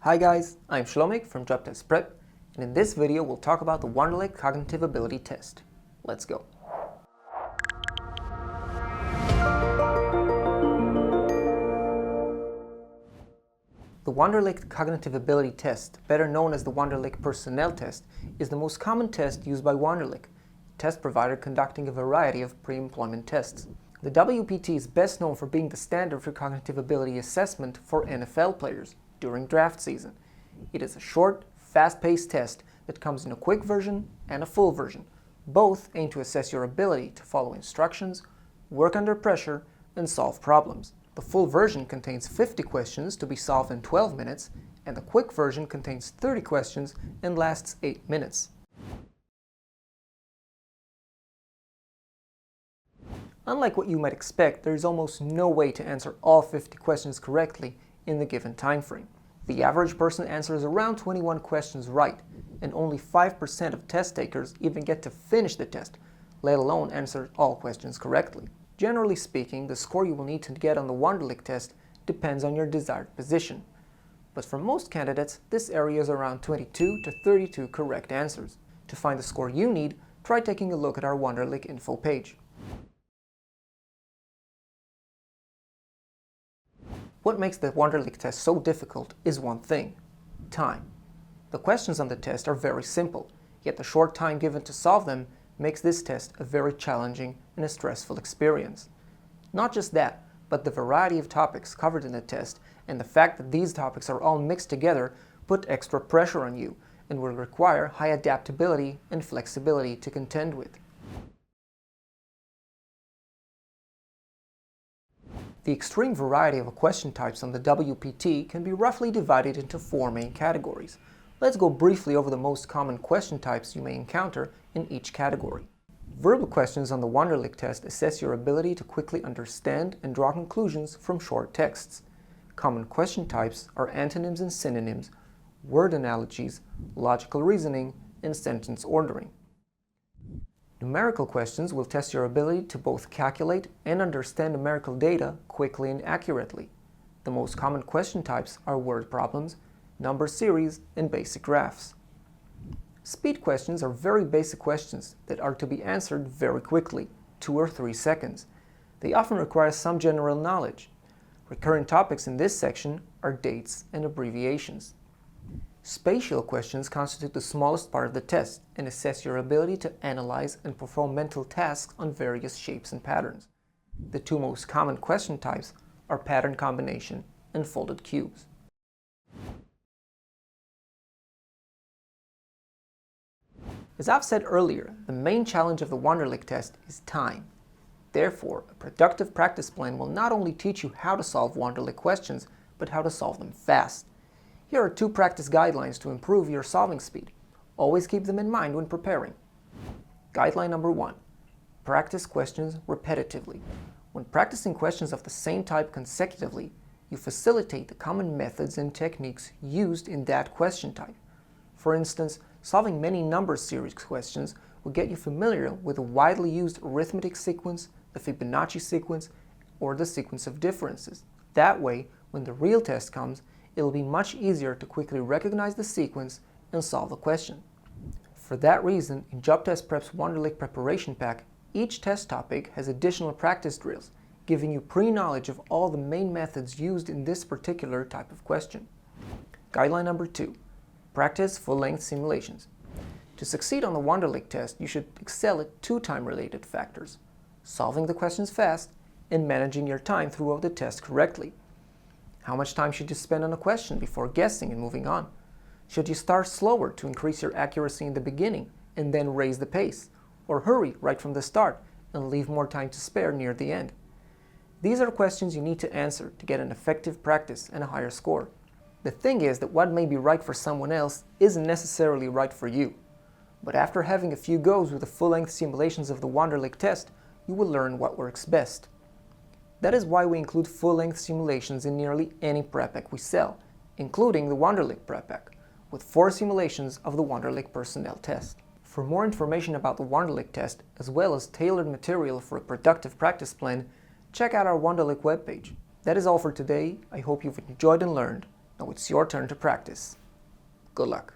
Hi guys, I'm Shlomik from JobTestPrep, and in this video we'll talk about the Wonderlic Cognitive Ability Test. Let's go. The Wonderlic Cognitive Ability Test, better known as the Wonderlic Personnel Test, is the most common test used by Wonderlic, a test provider conducting a variety of pre-employment tests. The WPT is best known for being the standard for cognitive ability assessment for NFL players during draft season. It is a short, fast-paced test that comes in a quick version and a full version. Both aim to assess your ability to follow instructions, work under pressure, and solve problems. The full version contains 50 questions to be solved in 12 minutes, and the quick version contains 30 questions and lasts 8 minutes. Unlike what you might expect, there is almost no way to answer all 50 questions correctly in the given time frame. The average person answers around 21 questions right, and only 5% of test takers even get to finish the test, let alone answer all questions correctly. Generally speaking, the score you will need to get on the Wonderlic test depends on your desired position. But for most candidates, this area is around 22 to 32 correct answers. To find the score you need, try taking a look at our Wonderlic info page. What makes the Wonderlic test so difficult is one thing: time. The questions on the test are very simple, yet the short time given to solve them makes this test a very challenging and a stressful experience. Not just that, but the variety of topics covered in the test and the fact that these topics are all mixed together put extra pressure on you and will require high adaptability and flexibility to contend with. The extreme variety of question types on the WPT can be roughly divided into 4 main categories. Let's go briefly over the most common question types you may encounter in each category. Verbal questions on the Wonderlic test assess your ability to quickly understand and draw conclusions from short texts. Common question types are antonyms and synonyms, word analogies, logical reasoning, and sentence ordering. Numerical questions will test your ability to both calculate and understand numerical data quickly and accurately. The most common question types are word problems, number series, and basic graphs. Speed questions are very basic questions that are to be answered very quickly, 2 or 3 seconds. They often require some general knowledge. Recurring topics in this section are dates and abbreviations. Spatial questions constitute the smallest part of the test and assess your ability to analyze and perform mental tasks on various shapes and patterns. The 2 most common question types are pattern combination and folded cubes. As I've said earlier, the main challenge of the Wonderlic test is time. Therefore, a productive practice plan will not only teach you how to solve Wonderlic questions, but how to solve them fast. Here are 2 practice guidelines to improve your solving speed. Always keep them in mind when preparing. Guideline number 1. Practice questions repetitively. When practicing questions of the same type consecutively, you facilitate the common methods and techniques used in that question type. For instance, solving many number series questions will get you familiar with a widely used arithmetic sequence, the Fibonacci sequence, or the sequence of differences. That way, when the real test comes, it'll be much easier to quickly recognize the sequence and solve the question. For that reason, in JobTestPrep's Wonderlic Preparation Pack, each test topic has additional practice drills, giving you pre-knowledge of all the main methods used in this particular type of question. Guideline number 2. Practice full-length simulations. To succeed on the Wonderlic test, you should excel at 2 time-related factors: solving the questions fast and managing your time throughout the test correctly. How much time should you spend on a question before guessing and moving on? Should you start slower to increase your accuracy in the beginning and then raise the pace? Or hurry right from the start and leave more time to spare near the end? These are questions you need to answer to get an effective practice and a higher score. The thing is that what may be right for someone else isn't necessarily right for you. But after having a few goes with the full-length simulations of the Wonderlic test, you will learn what works best. That is why we include full-length simulations in nearly any prep pack we sell, including the Wonderlic Prep Pack, with 4 simulations of the Wonderlic Personnel Test. For more information about the Wonderlic test, as well as tailored material for a productive practice plan, check out our Wonderlic webpage. That is all for today. I hope you've enjoyed and learned. Now it's your turn to practice. Good luck.